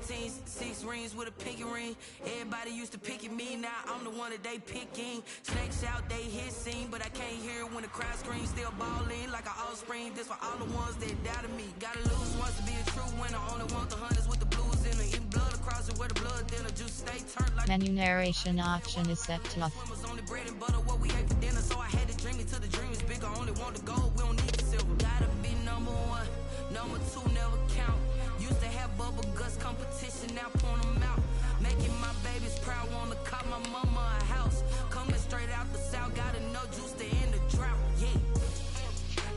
18, 6 rings with a pinky ring. Everybody used to pick at me, now I'm the one that they picking. Snakes out, they hissing, but I can't hear when the crowd screams. Still balling like an offspring. This for all the ones that doubted me. Gotta lose once to be a true winner. Only want the hunters with the blues in it. Even blood across it where the blood thinner. Juice stay turned like menu narration option is set to off. Only bread and butter, what we ate for dinner. So I had to dream it till the dream is bigger. Only want the gold, we don't need the silver. Gotta be number one, number two never count. Used to have bubble guts competition, now point them out. Making my babies proud, wanna cop my mama a house. Coming straight out the south, gotta know juice to end the drought. Yeah,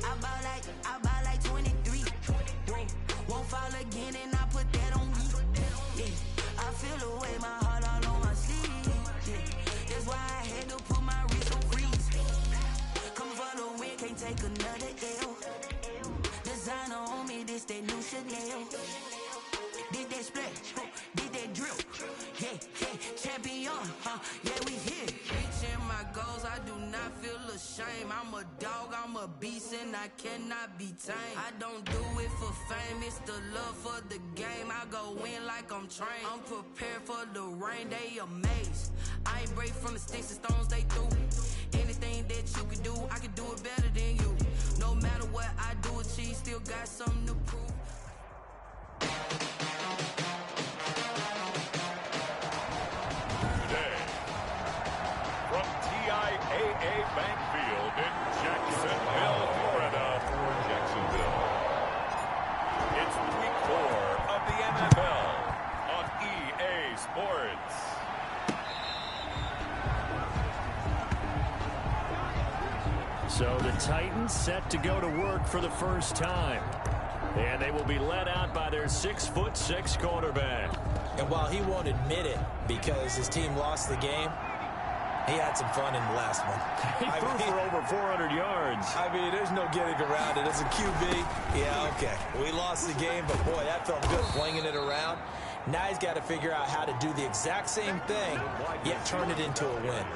I bought like 23. Whoa, won't fall again, and I put that on me. Yeah, I feel the way my heart all on my sleeve. Yeah, that's why I had to put my wrist on freeze. Coming for the win, can't take another L. Designer on me, this that new Chanel. Did that split, did that drill. Yeah, champion, yeah, we here. Reaching my goals, I do not feel ashamed. I'm a dog, I'm a beast, and I cannot be tamed. I don't do it for fame, it's the love for the game. I go in like I'm trained. I'm prepared for the rain, they amazed. I ain't break from the sticks and stones they threw. Anything that you can do, I can do it better than you. No matter what I do, achieve, still got something to prove. Today, from TIAA Bank Field in Jacksonville, Florida, for Jacksonville, it's week 4 of the NFL on EA Sports. So the Titans set to go to work for the first time. And they will be led out by their 6'6" quarterback. And while he won't admit it because his team lost the game, he had some fun in the last one. He threw for over 400 yards. I mean, there's no getting around it. As a QB, yeah, okay. We lost the game, but boy, that felt good flinging it around. Now he's got to figure out how to do the exact same thing, yet turn it into a win.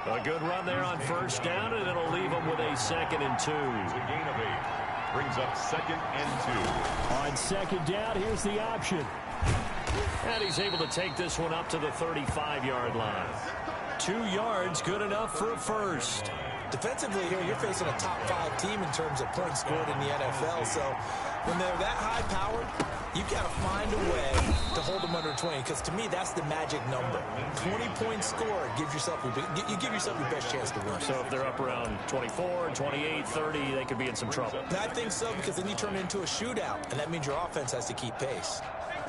A good run there on first down, and it'll leave him with a 2nd and 2. The gain of 8 brings up 2nd and 2. On second down, here's the option. And he's able to take this one up to the 35-yard line. 2 yards, good enough for a first. Defensively here, you're facing a top 5 team in terms of points scored in the NFL. So when they're that high-powered, you've got to find a way to hold them under 20. Because to me, that's the magic number. 20 points scored, you give yourself your best chance to win. So if they're up around 24, 28, 30, they could be in some trouble. I think so, because then you turn it into a shootout, and that means your offense has to keep pace.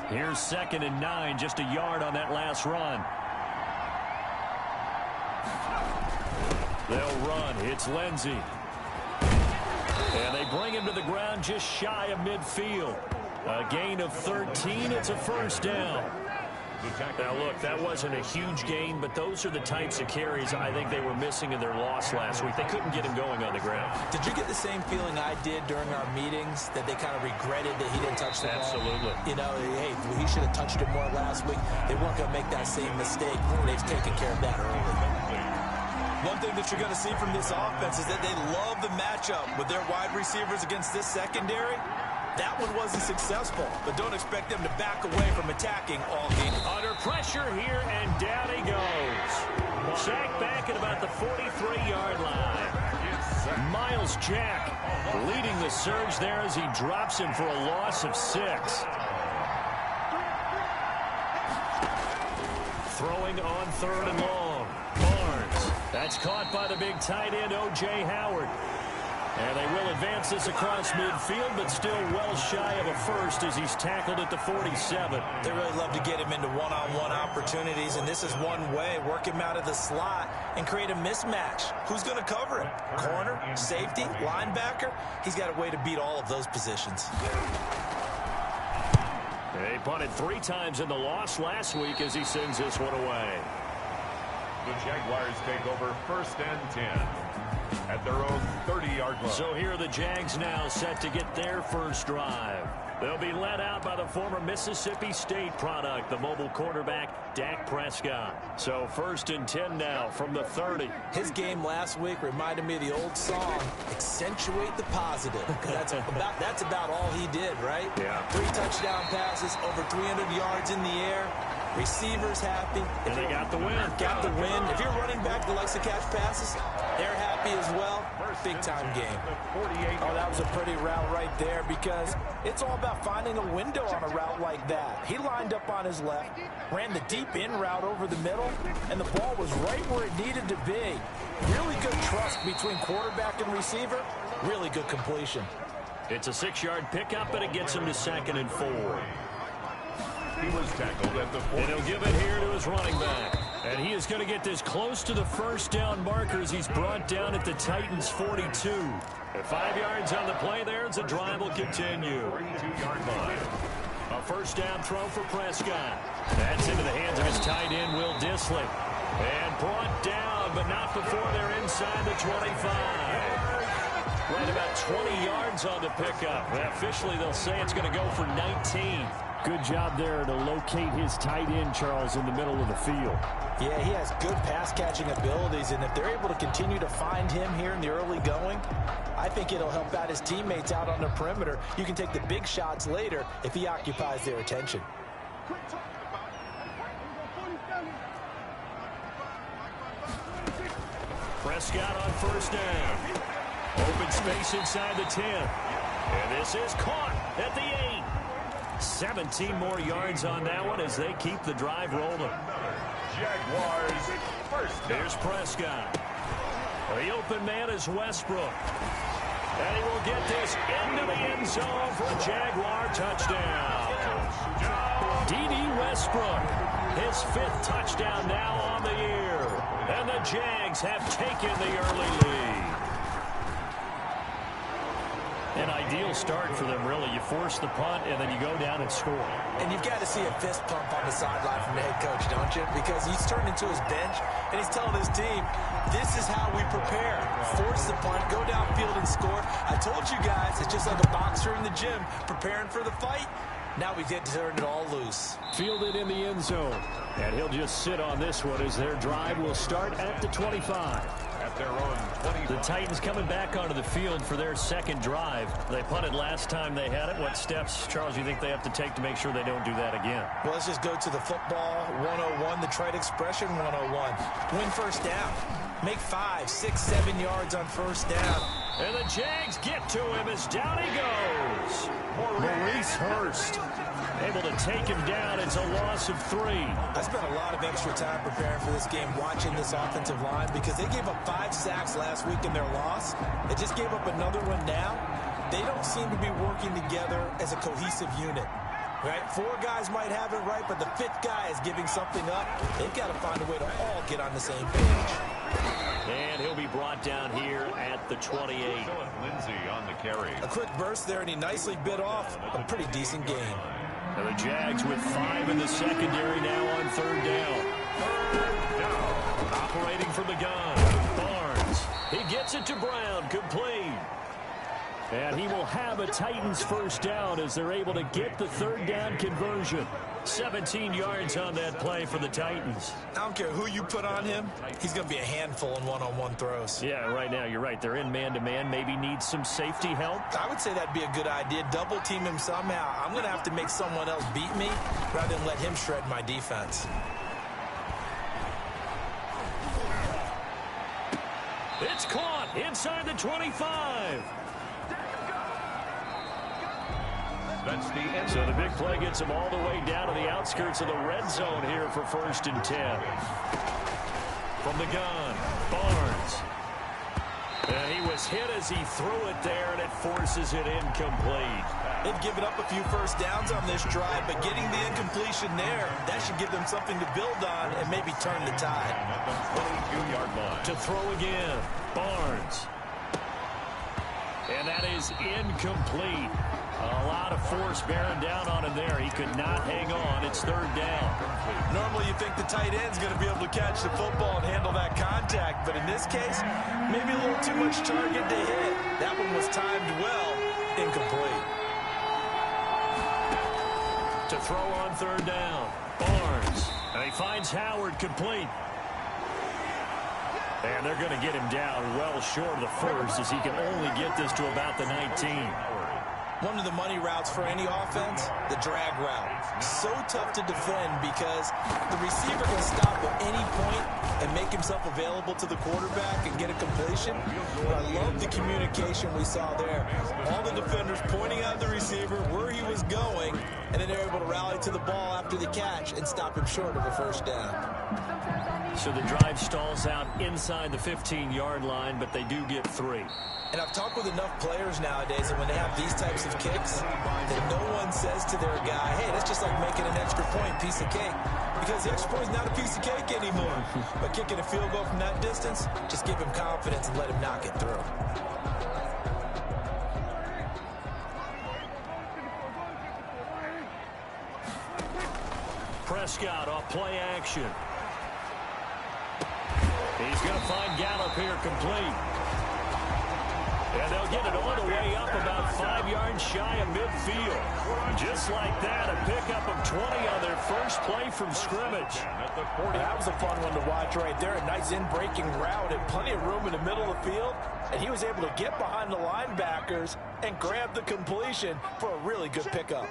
Here's 2nd and 9, just a yard on that last run. They'll run. It's Lindsey. And they bring him to the ground just shy of midfield. A gain of 13. It's a first down. Now, look, that wasn't a huge gain, but those are the types of carries I think they were missing in their loss last week. They couldn't get him going on the ground. Did you get the same feeling I did during our meetings, that they kind of regretted that he didn't touch the ball? Absolutely. You know, hey, he should have touched it more last week. They weren't going to make that same mistake. They've taken care of that early. One thing that you're going to see from this offense is that they love the matchup with their wide receivers against this secondary. That one wasn't successful, but don't expect them to back away from attacking all game. Under pressure here, and down he goes. Sacked back at about the 43-yard line. Miles Jack leading the surge there as he drops him for a loss of 6. Throwing on 3rd and long. Barnes. That's caught by the big tight end, O.J. Howard. And they will advance this across midfield, but still well shy of a first as he's tackled at the 47. They really love to get him into one-on-one opportunities, and this is one way. Work him out of the slot and create a mismatch. Who's going to cover him? Corner, safety, linebacker? He's got a way to beat all of those positions. They punted 3 times in the loss last week as he sends this one away. The Jaguars take over 1st and 10. at their own 30-yard line. So here are the Jags now set to get their first drive. They'll be led out by the former Mississippi State product, the mobile quarterback, Dak Prescott. So 1st and 10 now from the 30. His game last week reminded me of the old song, Accentuate the Positive. That's about all he did, right? Yeah. 3 touchdown passes, over 300 yards in the air. Receivers happy. And they got the win. Got the win. If you're running back that likes to catch passes, they're happy as well. Big-time game. Oh, that was a pretty route right there because it's all about finding a window on a route like that. He lined up on his left, ran the deep in route over the middle, and the ball was right where it needed to be. Really good trust between quarterback and receiver. Really good completion. It's a 6-yard pickup, and it gets him to 2nd and 4. He was tackled at the 40. And he'll give it here to his running back. And he is going to get this close to the first down markers. He's brought down at the Titans' 42. At 5 yards on the play there, as the drive will continue. 32-yard line. A first down throw for Prescott. That's into the hands of his tight end, Will Dissly. And brought down, but not before they're inside the 25. Right about 20 yards on the pickup. And officially, they'll say it's going to go for 19. Good job there to locate his tight end, Charles, in the middle of the field. Yeah, he has good pass-catching abilities, and if they're able to continue to find him here in the early going, I think it'll help out his teammates out on the perimeter. You can take the big shots later if he occupies their attention. Prescott on first down. Open space inside the 10. And this is caught at the 8. 17 more yards on that one as they keep the drive rolling. Jaguars first down. Here's Prescott. The open man is Westbrook. And he will get this into the end zone for a Jaguar touchdown. D.D. Westbrook, his 5th touchdown now on the year. And the Jags have taken the early lead. An ideal start for them, really. You force the punt, and then you go down and score. And you've got to see a fist pump on the sideline from the head coach, don't you? Because he's turned into his bench, and he's telling his team, this is how we prepare. Force the punt, go downfield and score. I told you guys, it's just like a boxer in the gym preparing for the fight. Now we get to turn it all loose. Fielded in the end zone. And he'll just sit on this one as their drive will start at the 25. At their own 25. The Titans coming back onto the field for their second drive. They punted last time they had it. What steps, Charles, do you think they have to take to make sure they don't do that again? Well, let's just go to the football 101, the trite expression 101. Win first down. Make 5, 6, 7 yards on first down. And the Jags get to him as down he goes. Maurice Hurst able to take him down. It's a loss of 3. I spent a lot of extra time preparing for this game, watching this offensive line, because they gave up 5 sacks last week in their loss. They just gave up another one now. They don't seem to be working together as a cohesive unit. Right? 4 guys might have it right, but the 5th guy is giving something up. They've got to find a way to all get on the same page. And he'll be brought down here at the 28. Lindsay on the carry. A quick burst there, and he nicely bit off a pretty decent game. And the Jags with 5 in the secondary now on 3rd down. Operating from the gun. Barnes. He gets it to Brown. Complete. And he will have a Titans first down as they're able to get the 3rd down conversion. 17 yards on that play for the Titans. I don't care who you put on him. He's going to be a handful in one-on-one throws. Yeah, right now you're right. They're in man-to-man. Maybe need some safety help. I would say that'd be a good idea. Double team him somehow. I'm going to have to make someone else beat me rather than let him shred my defense. It's caught inside the 25. That's the end. So the big play gets him all the way down to the outskirts of the red zone here for 1st and 10. From the gun, Barnes. And he was hit as he threw it there, and it forces it incomplete. They've given up a few first downs on this drive, but getting the incompletion there, that should give them something to build on and maybe turn the tide. At the 22-yard line. To throw again, Barnes. And that is incomplete. A lot of force bearing down on him there. He could not hang on. It's third down. Normally you think the tight end's going to be able to catch the football and handle that contact, but in this case, maybe a little too much target to hit. That one was timed well, incomplete. To throw on third down, Barnes. And he finds Howard complete. And they're going to get him down well short of the first as he can only get this to about the 19. One of the money routes for any offense, the drag route. So tough to defend because the receiver can stop at any point and make himself available to the quarterback and get a completion. But I love the communication we saw there. All the defenders pointing out the receiver where he was going, and then they're able to rally to the ball after the catch and stop him short of a first down. So the drive stalls out inside the 15-yard line, but they do get 3. And I've talked with enough players nowadays that when they have these types of kicks, that no one says to their guy, hey, that's just like making an extra point, piece of cake. Because the extra point is not a piece of cake anymore. But kicking a field goal from that distance, just give him confidence and let him knock it through. Prescott off play action. He's going to find Gallup here complete. And they'll get it all the way up about 5 yards shy of midfield. Just like that, a pickup of 20 on their first play from scrimmage. That was a fun one to watch right there. A nice in-breaking route and plenty of room in the middle of the field. And he was able to get behind the linebackers and grab the completion for a really good pickup.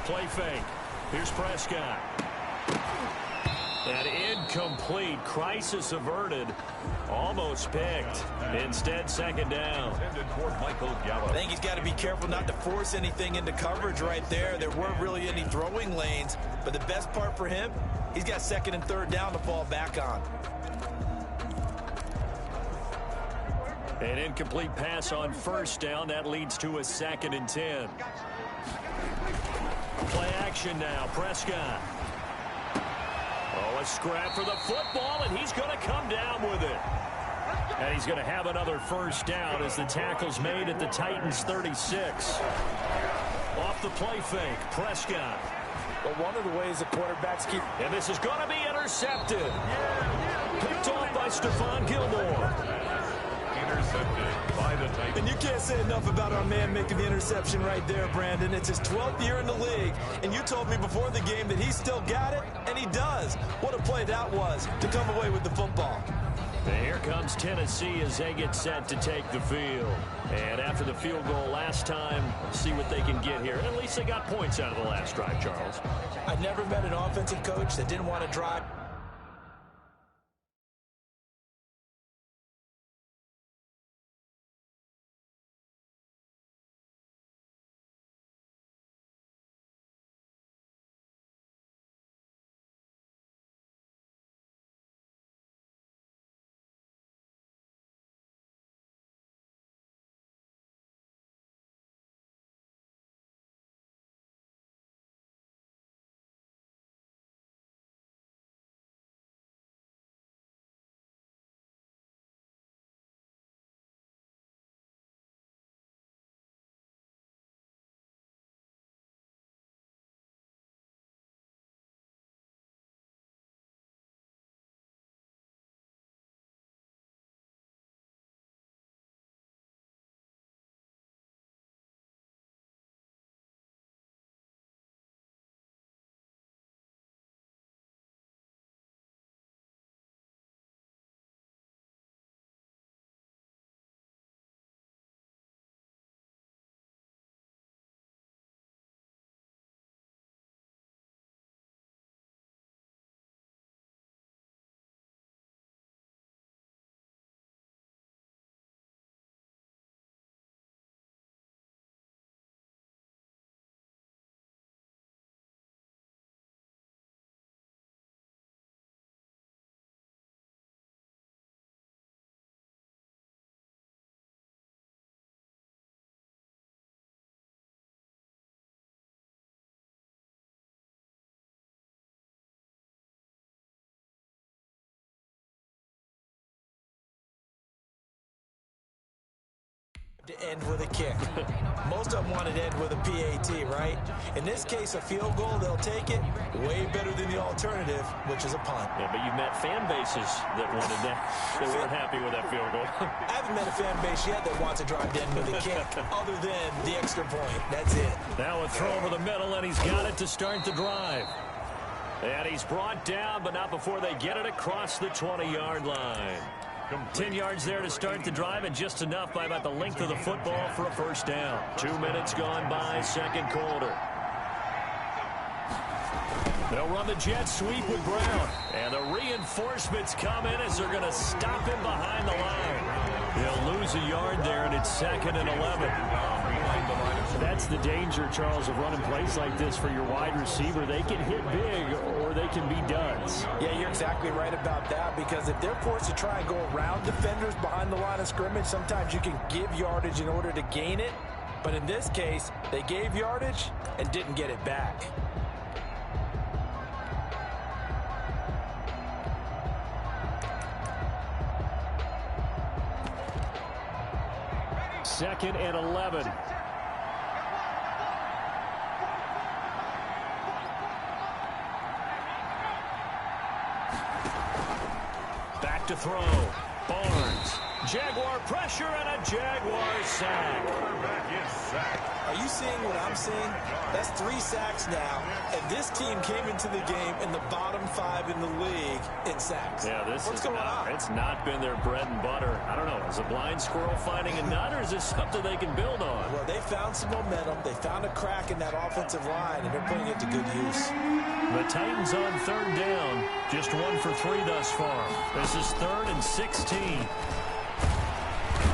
Play fake. Here's Prescott. An incomplete. Crisis averted. Almost picked. Instead, second down. I think he's got to be careful not to force anything into coverage right there. There weren't really any throwing lanes. But the best part for him, he's got second and third down to fall back on. An incomplete pass on first down. That leads to a 2nd and 10. Play action now. Prescott. Oh, a scrap for the football, and he's going to come down with it. And he's going to have another first down as the tackle's made at the Titans' 36. Off the play fake, Prescott. But one of the ways the quarterbacks keep... And this is going to be intercepted. Picked off by Stephon Gilmore. Intercepted by the Titans. And you can't say enough about our man making the interception right there, Brandon. It's his 12th year in the league, and you told me before the game that he still got it, and he does. What a play that was to come away with the football. And here comes Tennessee as they get set to take the field. And after the field goal last time, see what they can get here. At least they got points out of the last drive, Charles. I've never met an offensive coach that didn't want to drive To end with a kick. Most of them want it to end with a PAT, right? In this case, a field goal, they'll take it. Way better than the alternative, which is a punt. Yeah, but you've met fan bases that wanted that. They weren't happy with that field goal. I haven't met a fan base yet that wants to drive to end with a kick, other than the extra point. That's it. Now a throw over the middle, and he's got it to start the drive. And he's brought down, but not before they get it across the 20-yard line. 10 yards there to start the drive, and just enough by about the length of the football for a first down. 2 minutes gone by, second quarter. They'll run the jet sweep with Brown. And the reinforcements come in as they're going to stop him behind the line. They'll lose a yard there, and it's 2nd and 11. That's the danger, Charles, of running plays like this for your wide receiver. They can hit big or they can be duds. Yeah, you're exactly right about that, because if they're forced to try and go around defenders behind the line of scrimmage, sometimes you can give yardage in order to gain it. But in this case, they gave yardage and didn't get it back. Second and 11. Back to throw. Barnes. Jaguar pressure and a Jaguar sack. Quarterback is sacked. Are you seeing what I'm seeing? That's 3 sacks now, and this team came into the game in the bottom 5 in the league in sacks. Yeah, What's going on? It's not been their bread and butter. I don't know. Is a blind squirrel finding a nut, or is this something they can build on? Well, they found some momentum. They found a crack in that offensive line, and they're putting it to good use. The Titans on third down. Just 1 for 3 thus far. This is 3rd and 16.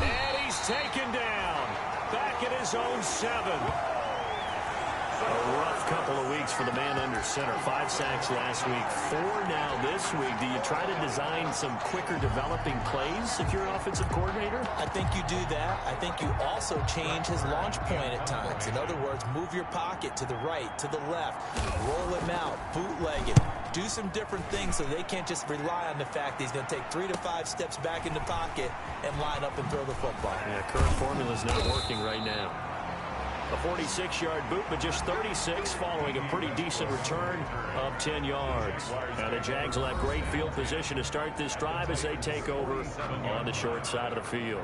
And he's taken down. Back at his own 7. A rough couple of weeks for the man under center. 5 sacks last week, 4 now this week. Do you try to design some quicker developing plays if you're an offensive coordinator? I think you do that. I think you also change his launch point at times. In other words, move your pocket to the right, to the left, roll him out, bootleg it. Do some different things so they can't just rely on the fact that he's going to take 3 to 5 steps back in the pocket and line up and throw the football. Yeah, current formula's not working right now. A 46-yard boot, but just 36 following a pretty decent return of 10 yards. Now the Jags will have great field position to start this drive as they take over on the short side of the field.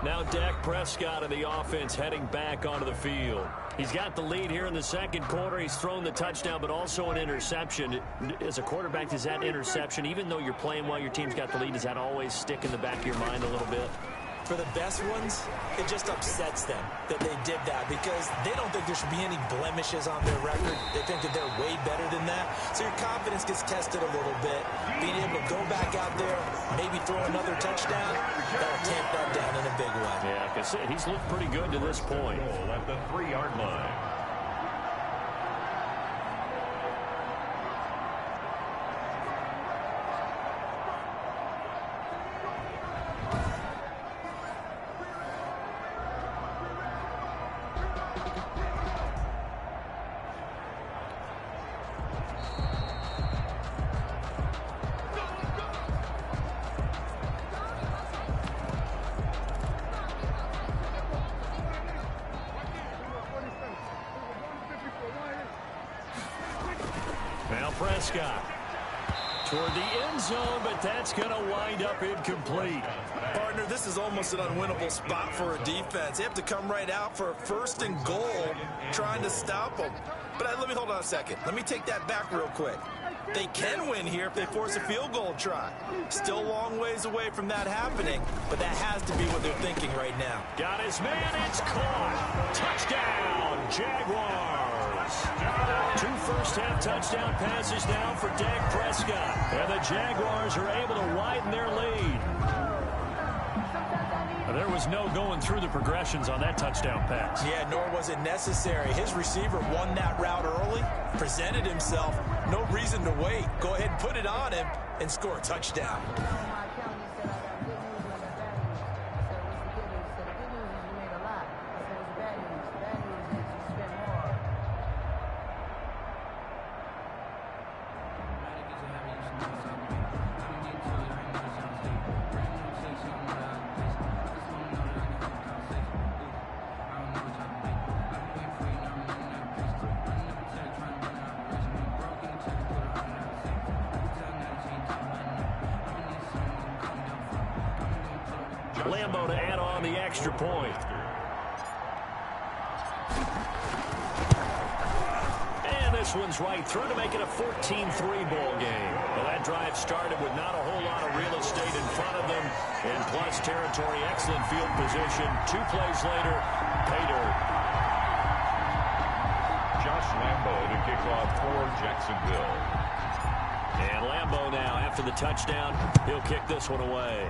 Now Dak Prescott and the offense heading back onto the field. He's got the lead here in the second quarter. He's thrown the touchdown, but also an interception. As a quarterback, does that interception, even though you're playing while your team's got the lead, does that always stick in the back of your mind a little bit? For the best ones, it just upsets them that they did that, because they don't think there should be any blemishes on their record. They think that they're way better than that. So your confidence gets tested a little bit. Being able to go back out there, maybe throw another touchdown, that'll tamp that down in a big way. Yeah, because he's looked pretty good to this point. At the 3-yard line. Prescott toward the end zone, but that's going to wind up incomplete. Partner, this is almost an unwinnable spot for a defense. They have to come right out for a 1st and goal trying to stop them. But let me hold on a second. Let me take that back real quick. They can win here if they force a field goal try. Still a long ways away from that happening, but that has to be what they're thinking right now. Got his man, it's caught. Touchdown, Jaguars. 2 first-half touchdown passes now for Dak Prescott. And the Jaguars are able to widen their lead. There was no going through the progressions on that touchdown pass. Yeah, nor was it necessary. His receiver won that route early, presented himself. No reason to wait. Go ahead and put it on him and score a touchdown. Lambo to add on the extra point. And this one's right through to make it a 14-3 ball game. Well, that drive started with not a whole lot of real estate in front of them. And plus territory, excellent field position. 2 plays later, pay dirt. Josh Lambo to kick off for Jacksonville. And Lambo now, after the touchdown, he'll kick this one away.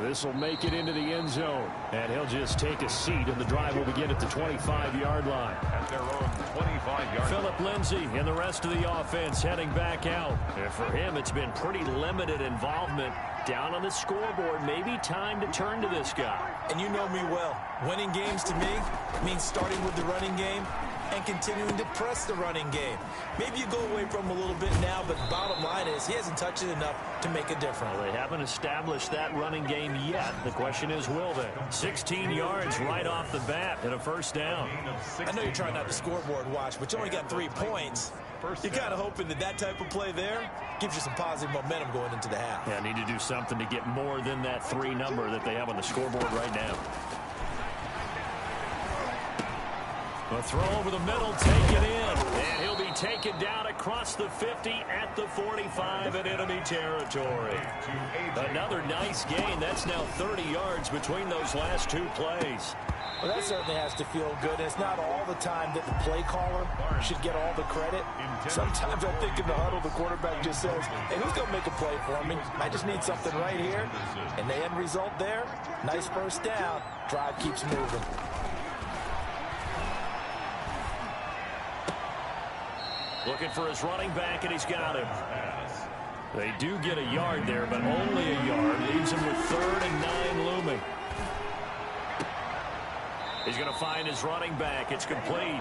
This will make it into the end zone. And he'll just take a seat, and the drive will begin at the 25-yard line. At their own 25-yard line. Philip Lindsay and the rest of the offense heading back out. And for him, it's been pretty limited involvement down on the scoreboard. Maybe time to turn to this guy. And you know me well. Winning games to me means starting with the running game and continuing to press the running game. Maybe you go away from him a little bit now, but the bottom line is he hasn't touched it enough to make a difference. Well, they haven't established that running game yet. The question is, will they? 16 yards right off the bat and a first down. I know you're trying not to scoreboard watch, but you only got 3 points. You're kind of hoping that type of play there gives you some positive momentum going into the half. Yeah, need to do something to get more than that 3 number that they have on the scoreboard right now. A throw over the middle, taken in, and he'll be taken down across the 50 at the 45 in enemy territory. Another nice gain. That's now 30 yards between those last 2 plays. Well, that certainly has to feel good. It's not all the time that the play caller should get all the credit. Sometimes I think in the huddle, the quarterback just says, hey, who's going to make a play for me? I just need something right here. And the end result there, nice first down. Drive keeps moving. Looking for his running back, and he's got him. They do get a yard there, but only a yard. Leaves him with 3rd and 9 looming. He's going to find his running back. It's complete.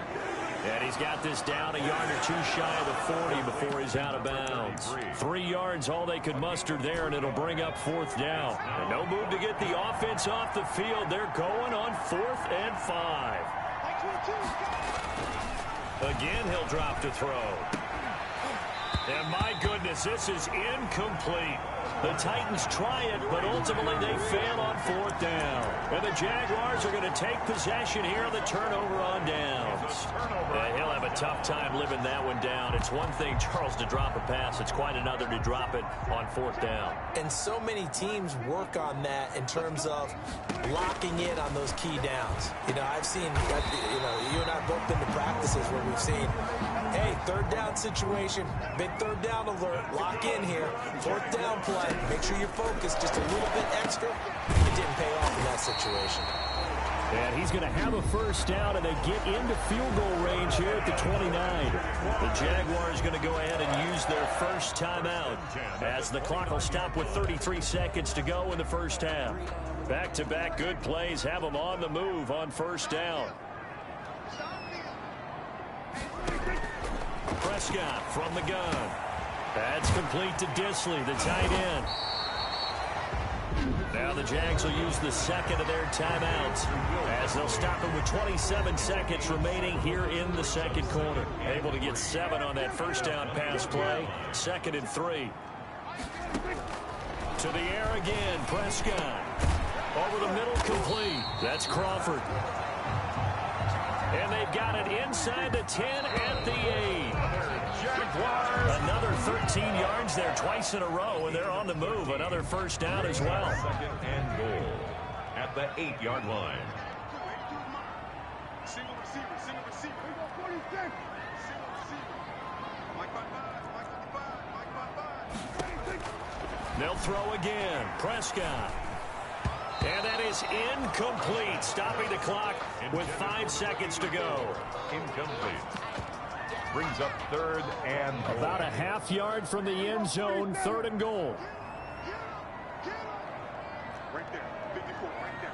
And he's got this down a yard or 2 shy of the 40 before he's out of bounds. 3 yards, all they could muster there, and it'll bring up 4th down. And no move to get the offense off the field. They're going on 4th and 5. Again, he'll drop to throw. And my goodness, this is incomplete. The Titans try it, but ultimately they fail on 4th down. And the Jaguars are going to take possession here on the turnover on downs. And he'll have a tough time living that one down. It's one thing, Charles, to drop a pass. It's quite another to drop it on 4th down. And so many teams work on that in terms of locking in on those key downs. You know, I've seen, you and I have both been to practices where we've seen, hey, 3rd down situation, big 3rd down alert, lock in here, 4th down play. Make sure you're focused just a little bit extra. It didn't pay off in that situation. And he's going to have a first down, and they get into field goal range here at the 29. The Jaguars going to go ahead and use their first timeout as the clock will stop with 33 seconds to go in the first half. Back-to-back good plays have them on the move on first down. Prescott from the gun. That's complete to Disley, the tight end. Now the Jags will use the second of their timeouts as they'll stop it with 27 seconds remaining here in the second quarter. Able to get 7 on that first down pass play. 2nd and 3. To the air again, Prescott. Over the middle, complete. That's Crawford. And they've got it inside the 10 at the 8. Another 13 yards there twice in a row, and they're on the move. Another first down as well. 2nd and goal at the 8-yard line. Single receiver. They'll throw again. Prescott. And that is incomplete, stopping the clock with 5 seconds to go. Incomplete. Brings up 3rd and goal. About a half yard from the end zone, 3rd and goal. Right there. 54, right there.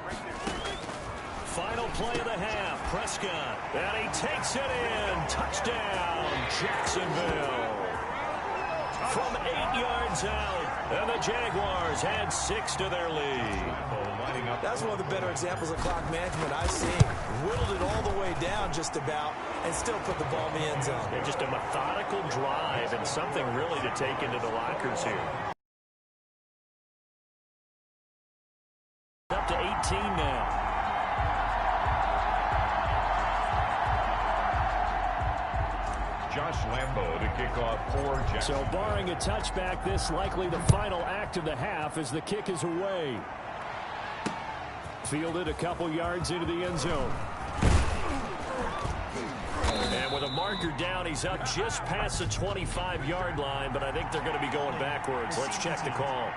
Final play of the half, Prescott. And he takes it in. Touchdown, Jacksonville. From 8 yards out, and the Jaguars add 6 to their lead. That's one of the better examples of clock management I've seen. Whittled it all the way down just about and still put the ball in the end zone. Yeah, just a methodical drive and something really to take into the lockers here. Josh Lambo to kick off for Jackson. So barring a touchback, this likely the final act of the half as the kick is away. Fielded a couple yards into the end zone. And with a marker down, he's up just past the 25-yard line, but I think they're going to be going backwards. Let's check the call.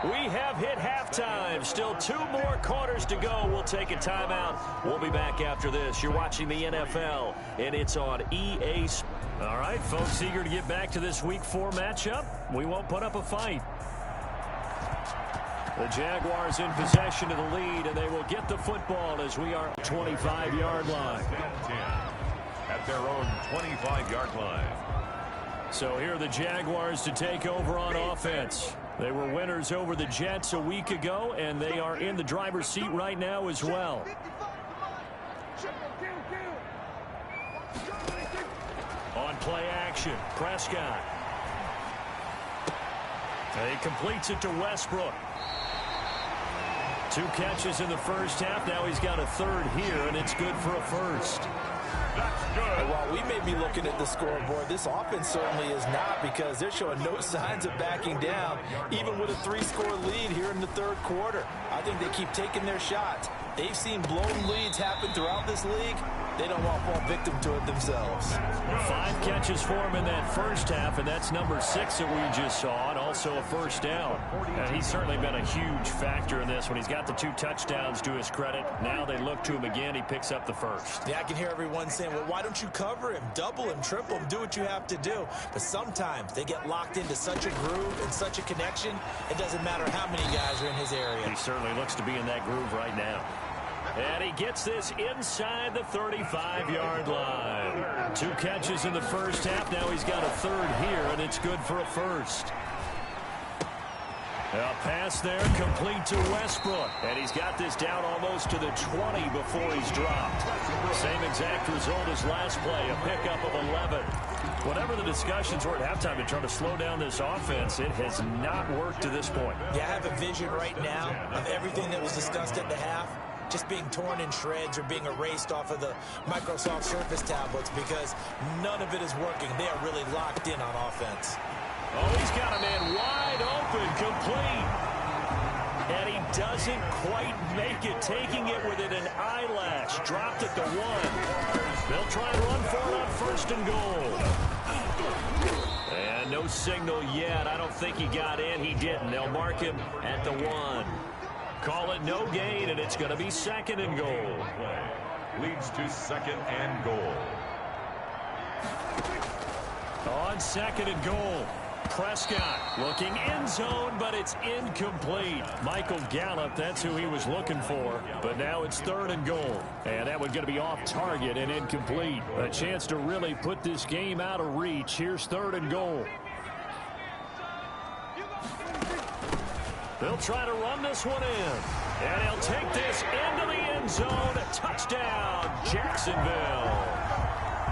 We have hit halftime. Still 2 more quarters to go. We'll take a timeout. We'll be back after this. You're watching the NFL, and it's on EA. All right, folks, eager to get back to this Week 4 matchup. We won't put up a fight. The Jaguars in possession of the lead, and they will get the football as we are 25-yard line. At their own 25-yard line. So here are the Jaguars to take over on offense. They were winners over the Jets a week ago, and they are in the driver's seat right now as well. On play action, Prescott. He completes it to Westbrook. 2 catches in the first half. Now he's got a third here, and it's good for a first. And while we may be looking at the scoreboard, this offense certainly is not, because they're showing no signs of backing down, even with a 3-score lead here in the third quarter. I think they keep taking their shots. They've seen blown leads happen throughout this league. They don't want to fall victim to it themselves. 5 catches for him in that first half, and that's number 6 that we just saw, and also a first down. And he's certainly been a huge factor in this when he's got the 2 touchdowns to his credit. Now they look to him again. He picks up the first. Yeah, I can hear everyone saying, well, why don't you cover him? Double him, triple him, do what you have to do. But sometimes they get locked into such a groove and such a connection, it doesn't matter how many guys are in his area. He certainly looks to be in that groove right now. And he gets this inside the 35-yard line. 2 catches in the first half. Now he's got a third here, and it's good for a first. A pass there, complete to Westbrook. And he's got this down almost to the 20 before he's dropped. Same exact result as last play, a pickup of 11. Whatever the discussions were at halftime to try to slow down this offense, it has not worked to this point. Yeah, I have a vision right now of everything that was discussed at the half just being torn in shreds or being erased off of the Microsoft Surface tablets, because none of it is working. They are really locked in on offense. Oh, he's got a man wide open, complete. And he doesn't quite make it, taking it within an eyelash. Dropped at the 1. They'll try and run for it on first and goal. And no signal yet. I don't think he got in. He didn't. They'll mark him at the 1. Call it no gain, and it's going to be second and goal. Leads to second and goal. On second and goal, Prescott looking end zone, but it's incomplete. Michael Gallup, that's who he was looking for. But now it's third and goal. And that one's going to be off target and incomplete. A chance to really put this game out of reach. Here's third and goal. They'll try to run this one in. And he'll take this into the end zone. Touchdown, Jacksonville.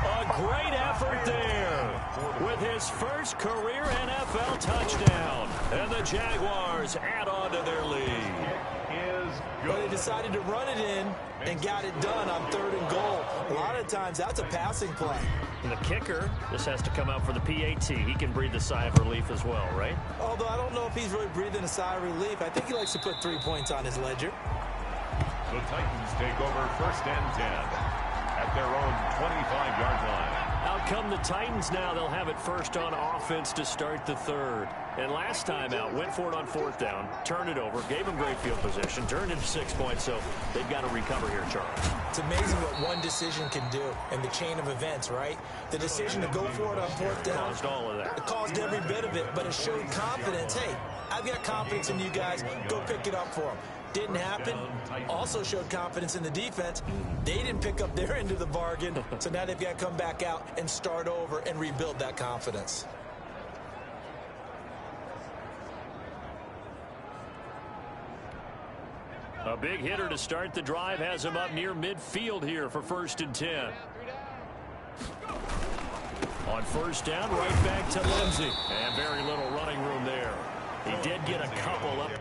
A great effort there with his first career NFL touchdown. And the Jaguars add on to their lead. But they decided to run it in and got it done on third and goal. A lot of times that's a passing play. And the kicker, this has to come out for the PAT. He can breathe a sigh of relief as well, right? Although I don't know if he's really breathing a sigh of relief. I think he likes to put 3 points on his ledger. The Titans take over first and 10 at their own 25-yard line. Out come the Titans now. They'll have it first on offense to start the third. And last time out, went for it on fourth down, turned it over, gave them great field position, turned into 6 points, so they've got to recover here, Charles. It's amazing what one decision can do in the chain of events, right? The decision to go for it on fourth down. Caused all of that. It caused every bit of it, but it showed confidence. Hey, I've got confidence in you guys. Go pick it up for them. Didn't happen. Also showed confidence in the defense. They didn't pick up their end of the bargain, so now they've got to come back out and start over and rebuild that confidence. A big hitter to start the drive has him up near midfield here for first and 10. On first down, right back to Lindsey. And very little running room there. He did get a couple up.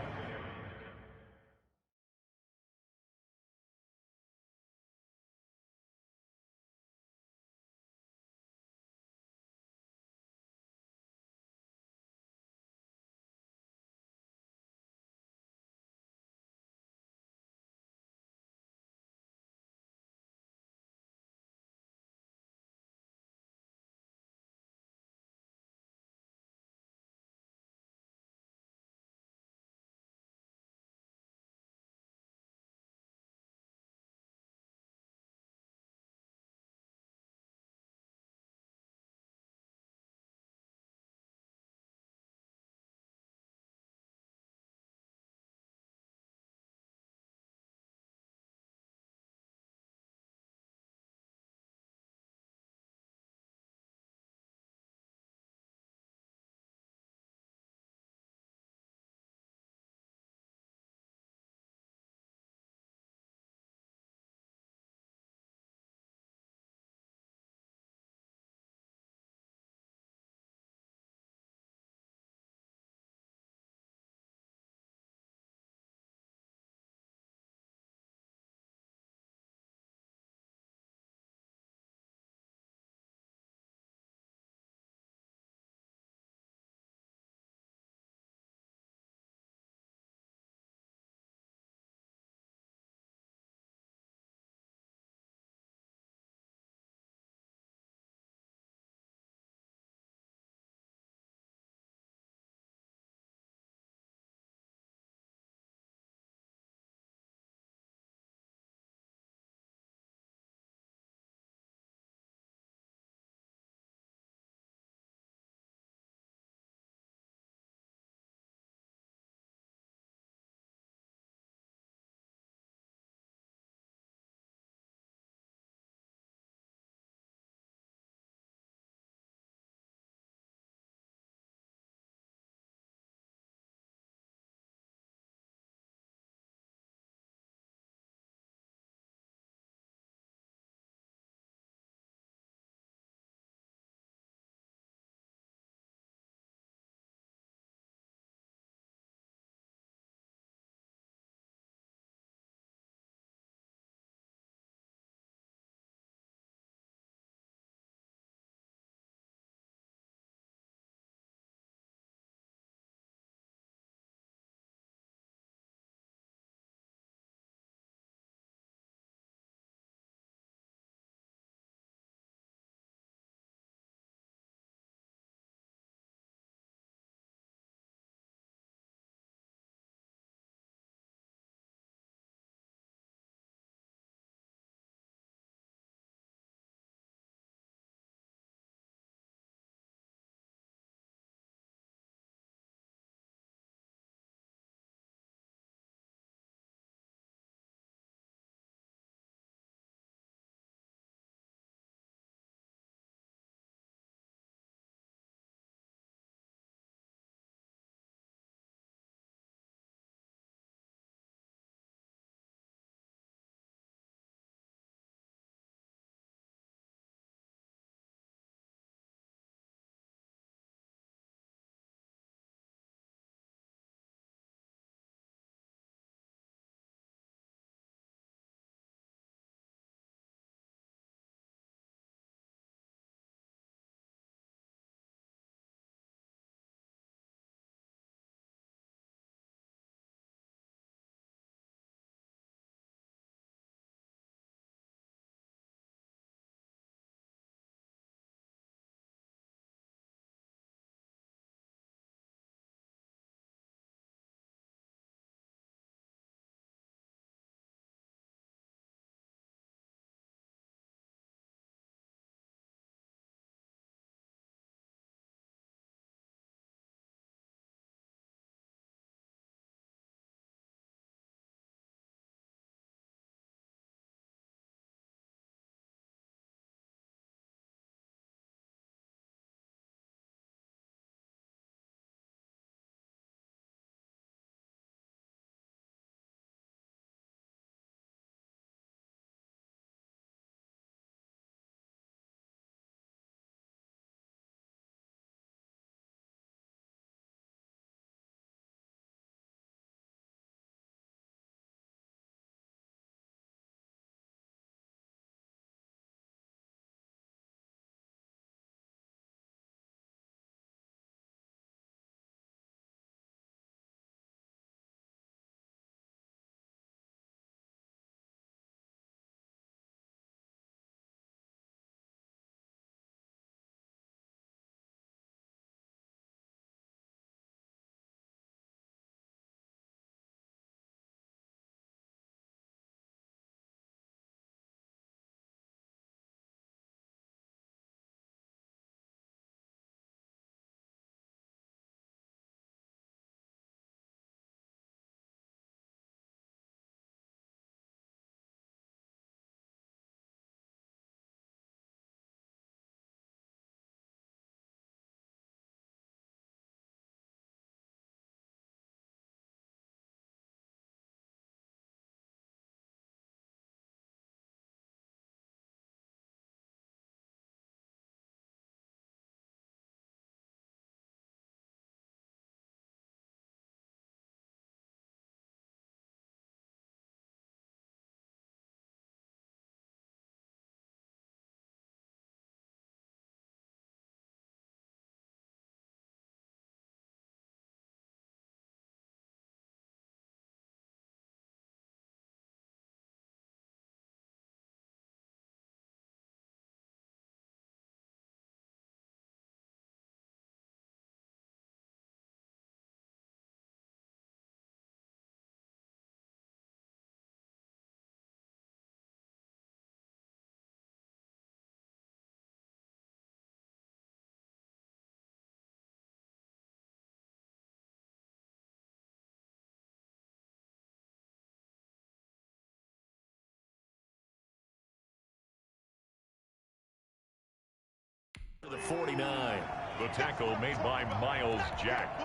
The 49. The tackle made by Miles Jack.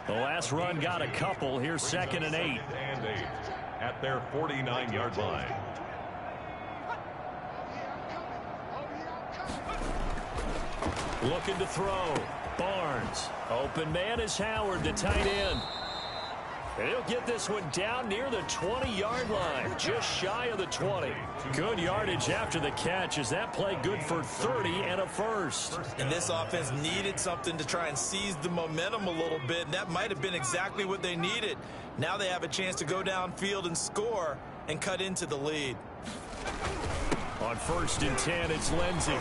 The last run got a couple. Here's 2nd and 8. And 8 at their 49-yard line. Looking to throw. Barnes. Open man is Howard, the tight end. And he'll get this one down near the 20-yard line, just shy of the 20. Good yardage after the catch. Is that play good for 30 and a first? And this offense needed something to try and seize the momentum a little bit, and that might have been exactly what they needed. Now they have a chance to go downfield and score and cut into the lead. On 1st and 10, it's Lindsey.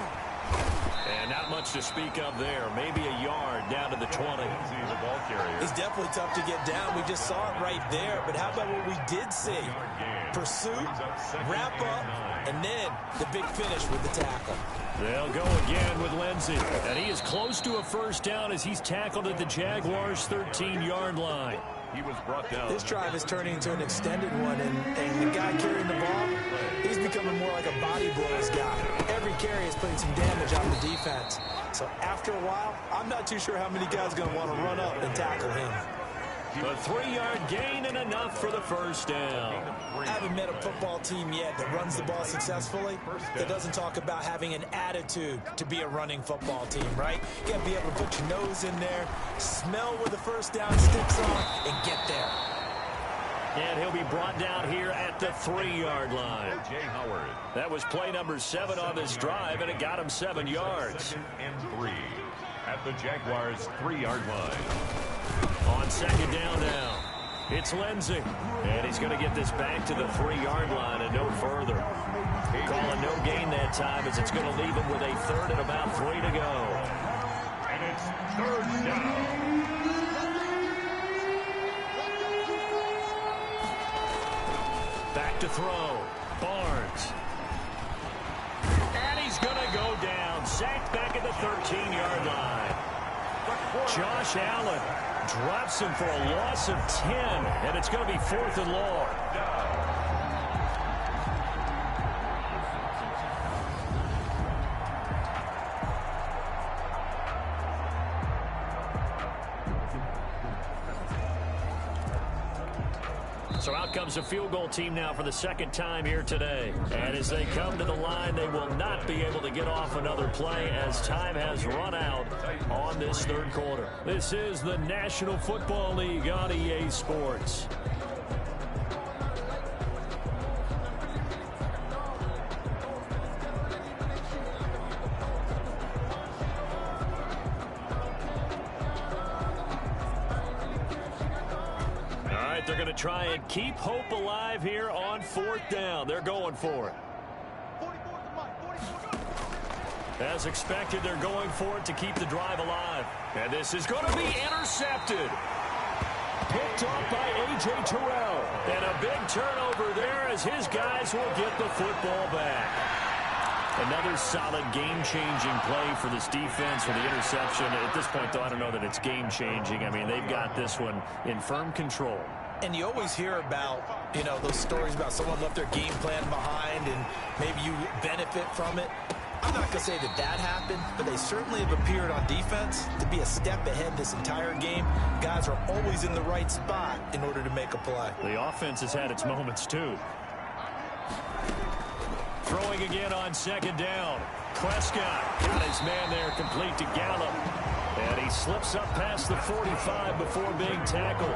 And not much to speak of there. Maybe a yard down to the 20. The ball carrier. He's definitely tough to get down. We just saw it right there. But how about what we did see? Pursuit, wrap up, and then the big finish with the tackle. They'll go again with Lindsey. And he is close to a first down as he's tackled at the Jaguars' 13-yard line. He was brought down. This drive is turning into an extended one, and the guy carrying the ball, he's becoming more like a body blows guy. Every carry is putting some damage on the defense. So after a while, I'm not too sure how many guys are going to want to run up and tackle him. A 3-yard gain and enough for the first down. I haven't met a football team yet that runs the ball successfully that doesn't talk about having an attitude to be a running football team, right? You got to be able to put your nose in there, smell where the first down sticks on, and get there. And he'll be brought down here at the 3-yard line. Jay Howard. That was play number 7 on this drive, and it got him 7 yards. 2nd and 3 at the Jaguars' 3-yard line. On 2nd down now, it's Lindsey. And he's going to get this back to the 3-yard line and no further. Calling no gain that time as it's going to leave him with a 3rd and about 3 to go. And it's 3rd down. Back to throw. Barnes. And he's going to go down. Sacked back at the 13-yard line. Josh Allen drops him for a loss of 10, and it's going to be 4th and long. So out comes a field goal team now for the 2nd time here today. And as they come to the line, they will not be able to get off another play as time has run out on this 3rd quarter. This is the National Football League on EA Sports. They're going to try and keep hope alive here on 4th down. They're going for it. As expected, they're going for it to keep the drive alive. And this is going to be intercepted. Picked off by A.J. Terrell. And a big turnover there as his guys will get the football back. Another solid game-changing play for this defense with the interception. At this point, though, I don't know that it's game-changing. I mean, they've got this one in firm control. And you always hear about, you know, those stories about someone left their game plan behind and maybe you benefit from it. I'm not going to say that that happened, but they certainly have appeared on defense to be a step ahead this entire game. Guys are always in the right spot in order to make a play. The offense has had its moments, too. Throwing again on 2nd down. Prescott got his man there complete to Gallup. And he slips up past the 45 before being tackled.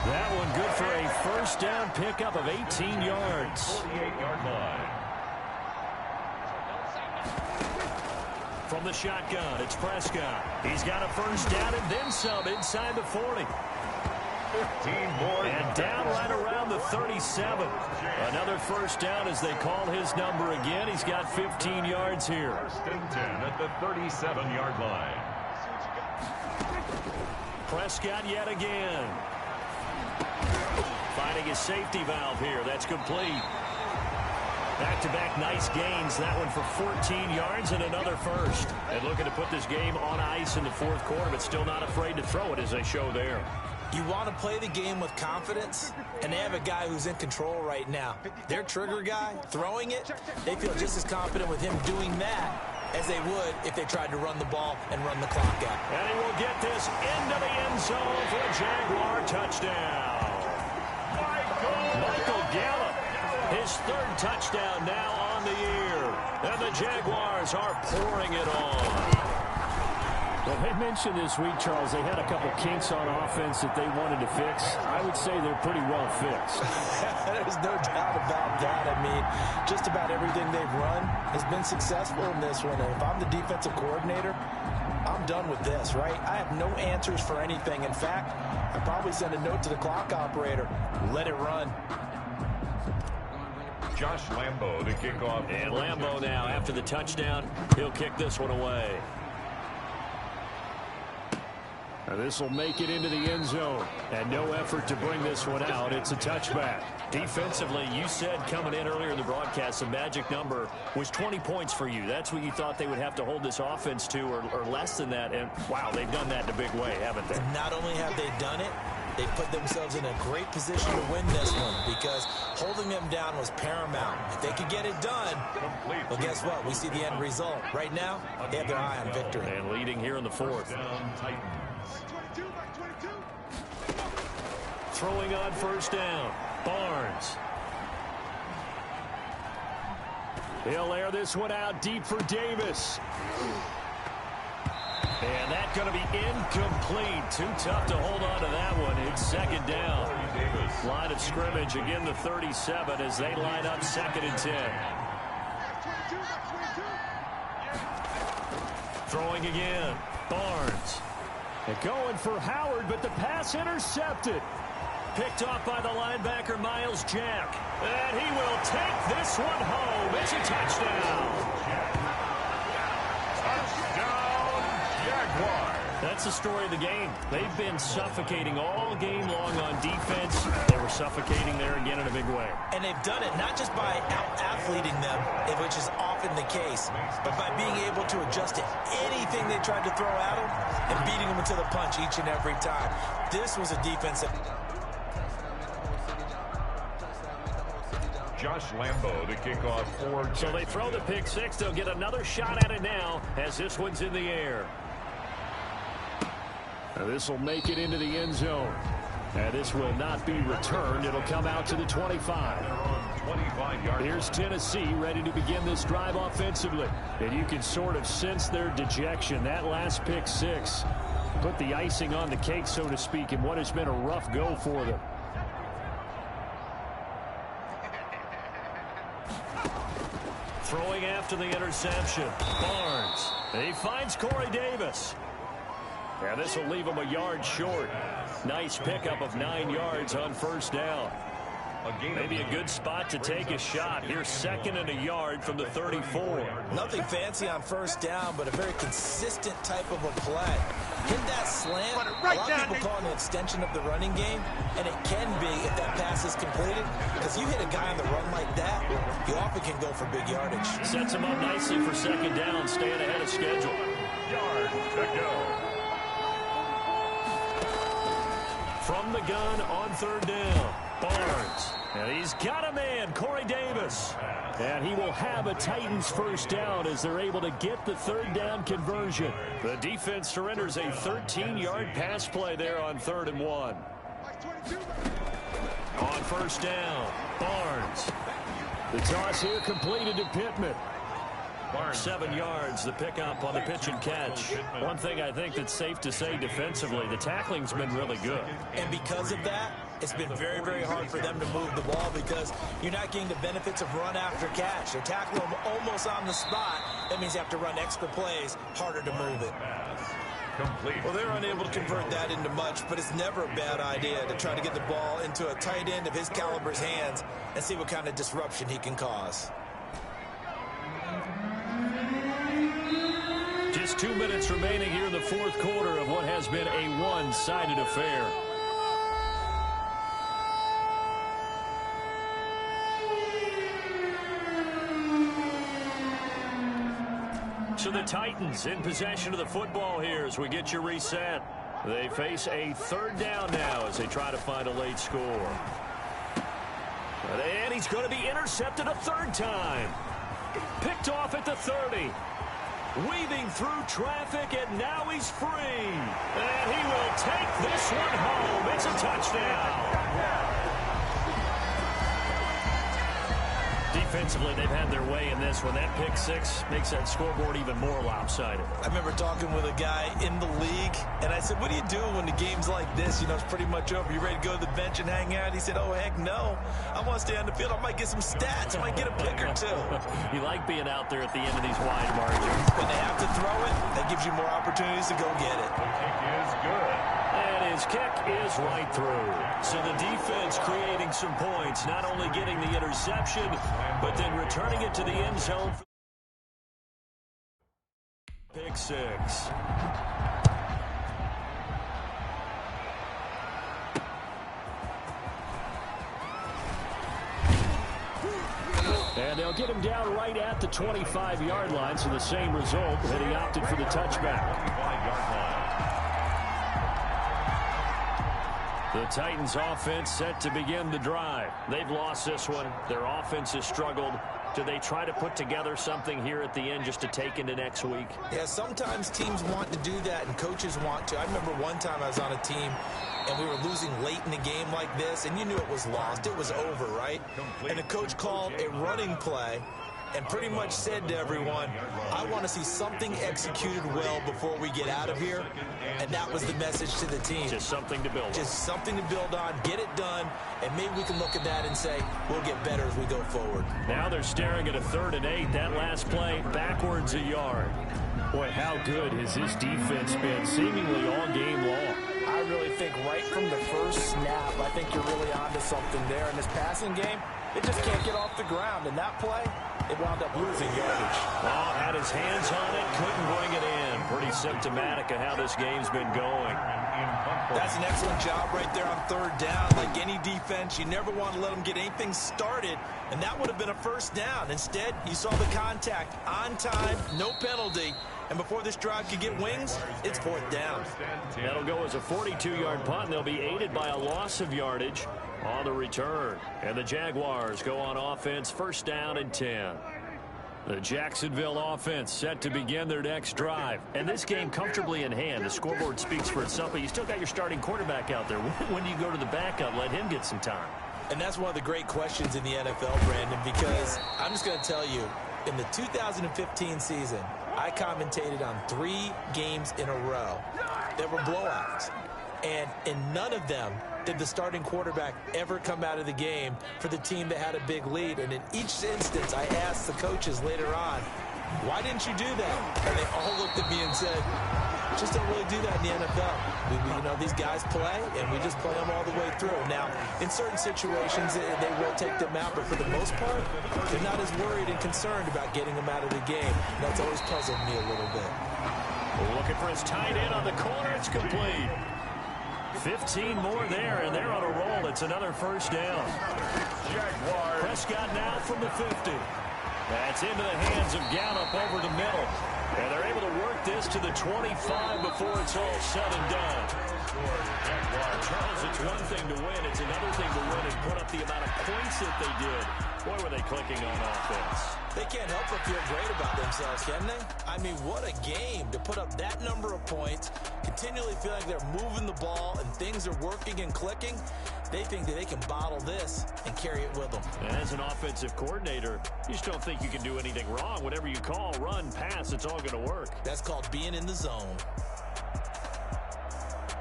That one good for a first down pickup of 18 yards. 48-yard line. From the shotgun, it's Prescott. He's got a first down and then some inside the 40. 15 more. And down right around the 37. Another first down as they call his number again. He's got 15 yards here. 1st and 10 at the 37-yard line. Prescott yet again. Finding his safety valve here. That's complete. Back-to-back nice gains. That one for 14 yards and another first. And looking to put this game on ice in the 4th quarter, but still not afraid to throw it as they show there. You want to play the game with confidence, and they have a guy who's in control right now. Their trigger guy, throwing it, they feel just as confident with him doing that as they would if they tried to run the ball and run the clock out. And he will get this into the end zone for a Jaguar touchdown. Michael Gallup, his third touchdown now on the year. And the Jaguars are pouring it on. Well, they mentioned this week, Charles, they had a couple kinks on offense that they wanted to fix. I would say they're pretty well fixed. There's no doubt about that. I mean, just about everything they've run has been successful in this one. And if I'm the defensive coordinator, I'm done with this, right? I have no answers for anything. In fact, I'd probably send a note to the clock operator. Let it run. Josh Lambo to kick off. And Lambo now, after the touchdown, he'll kick this one away. Now this will make it into the end zone. And no effort to bring this one out. It's a touchback. Defensively, you said coming in earlier in the broadcast, the magic number was 20 points for you. That's what you thought they would have to hold this offense to, or less than that. And, wow, they've done that in a big way, haven't they? Not only have they done it, they put themselves in a great position to win this one because holding them down was paramount. If they could get it done, well, guess what? We see the end result. Right now, they have their eye on victory. And leading here in the fourth. Throwing on first down, Barnes. He'll air this one out deep for Davis. And that's going to be incomplete. Too tough to hold on to that one. It's second down. Line of scrimmage, again the 37 as they line up 2nd and 10. Throwing again, Barnes. And going for Howard, but the pass intercepted. Picked off by the linebacker, Miles Jack. And he will take this one home. It's a touchdown. That's the story of the game. They've been suffocating all game long on defense. They were suffocating there again in a big way. And they've done it not just by out-athleting them, which is often the case, but by being able to adjust to anything they tried to throw at them and beating them into the punch each and every time. This was a defense that... Josh Lambo to kick off for... So they throw the pick six. They'll get another shot at it now as this one's in the air. Now this will make it into the end zone. And this will not be returned. It'll come out to the 25. Here's Tennessee ready to begin this drive offensively. And you can sort of sense their dejection. That last pick six put the icing on the cake, so to speak, in what has been a rough go for them. Throwing after the interception, Barnes. He finds Corey Davis. And this will leave him a yard short. Nice pickup of 9 yards on first down. Maybe a good spot to take a shot. Here's 2nd and a yard from the 34. Nothing fancy on first down, but a very consistent type of a play. Hit that slant. A lot of people call it an extension of the running game, and it can be if that pass is completed, because you hit a guy on the run like that, you often can go for big yardage. Sets him up nicely for 2nd down, staying ahead of schedule. Yard to go. From the gun on 3rd down, Barnes. And he's got a man, Corey Davis. And he will have a Titans first down as they're able to get the 3rd down conversion. The defense surrenders a 13-yard pass play there on 3rd and 1. On first down, Barnes. The toss here completed to Pittman. 7 yards, the pickup on the pitch and catch. One thing I think that's safe to say defensively, the tackling's been really good. And because of that, it's been very, very hard for them to move the ball because you're not getting the benefits of run after catch. They're tackling them almost on the spot. That means you have to run extra plays, harder to move it. Complete. Well, they're unable to convert that into much, but it's never a bad idea to try to get the ball into a tight end of his caliber's hands and see what kind of disruption he can cause. Just 2 minutes remaining here in the 4th quarter of what has been a one-sided affair. So the Titans in possession of the football here as we get you reset. They face a 3rd down now as they try to find a late score. And he's going to be intercepted a 3rd time. Picked off at the 30. weaving through traffic, and now he's free. And he will take this one home. It's a touchdown. Defensively, they've had their way in this one. That pick six makes that scoreboard even more lopsided. I remember talking with a guy in the league, and I said, what do you do when the game's like this? You know, it's pretty much over. You ready to go to the bench and hang out? He said, oh, heck no. I want to stay on the field. I might get some stats. I might get a pick or two. You like being out there at the end of these wide margins. When they have to throw it, that gives you more opportunities to go get it. The kick is good. And his kick is right through. So the defense creating some points, not only getting the interception, but then returning it to the end zone. Pick six. And they'll get him down right at the 25-yard line, so the same result, and he opted for the touchback. 25-yard line. The Titans offense set to begin the drive. They've lost this one. Their offense has struggled. Do they try to put together something here at the end just to take into next week? Yeah, sometimes teams want to do that and coaches want to. I remember one time I was on a team and we were losing late in the game like this, and you knew it was lost. It was over, right? And the coach called a running play and pretty much said to everyone, I want to see something executed well before we get out of here. And that was the message to the team. Just something to build on. Just something to build on, get it done, and maybe we can look at that and say, we'll get better as we go forward. Now they're staring at a 3rd and 8. That last play, backwards a yard. Boy, how good has this defense been seemingly all game long? I really think right from the first snap, I think you're really onto something there. In this passing game, it just can't get off the ground. And that play, it wound up losing yardage. Well, had his hands on it, couldn't bring it in. Pretty symptomatic of how this game's been going. That's an excellent job right there on 3rd down. Like any defense, you never want to let them get anything started, and that would have been a 1st down. Instead, you saw the contact on time, no penalty, and before this drive could get wings, it's 4th down. That'll go as a 42-yard punt, and they'll be aided by a loss of yardage on the return. And the Jaguars go on offense, 1st down and 10. The Jacksonville offense set to begin their next drive. And this game comfortably in hand. The scoreboard speaks for itself, but you still got your starting quarterback out there. When do you go to the backup, let him get some time? And that's one of the great questions in the NFL, Brandon, because I'm just going to tell you, in the 2015 season, I commentated on 3 games in a row that were blowouts. And in none of them did the starting quarterback ever come out of the game for the team that had a big lead. And in each instance, I asked the coaches later on, why didn't you do that? And they all looked at me and said, just don't really do that in the NFL. You know, these guys play, and we just play them all the way through. Now, in certain situations, they will take them out, but for the most part, they're not as worried and concerned about getting them out of the game. That's always puzzled me a little bit. Looking for his tight end on the corner. It's complete. 15 more there, and they're on a roll. It's another 1st down. Jaguars. Prescott now from the 50. That's into the hands of Gallup over the middle. And they're able to work this to the 25 before it's all said and done. Charles, it's one thing to win. It's another thing to win and put up the amount of points that they did. Boy, were they clicking on offense. They can't help but feel great about themselves, can they? I mean, what a game to put up that number of points, continually feel like they're moving the ball and things are working and clicking. They think that they can bottle this and carry it with them. And as an offensive coordinator, you just don't think you can do anything wrong. Whatever you call, run, pass, it's all going to work. That's called being in the zone.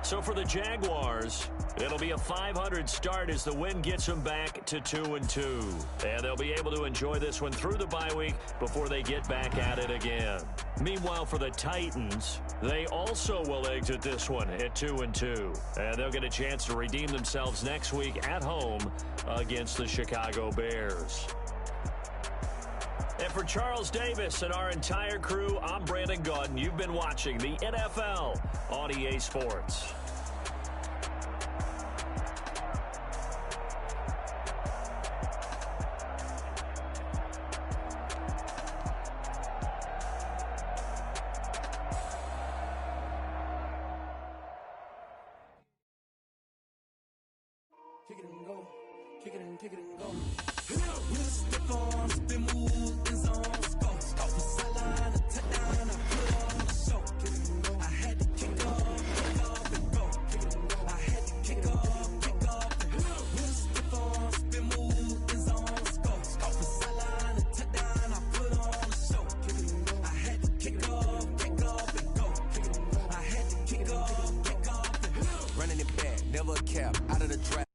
So for the Jaguars, it'll be a 500 start as the win gets them back to 2-2. And they'll be able to enjoy this one through the bye week before they get back at it again. Meanwhile, for the Titans, they also will exit this one at 2-2. And they'll get a chance to redeem themselves next week at home against the Chicago Bears. And for Charles Davis and our entire crew, I'm Brandon Gaudin. You've been watching the NFL on EA Sports. Kick it and go. Kick it and go. With stiff arms, spin move in zones. Go. Off the sideline, attack down. cap out of the draft.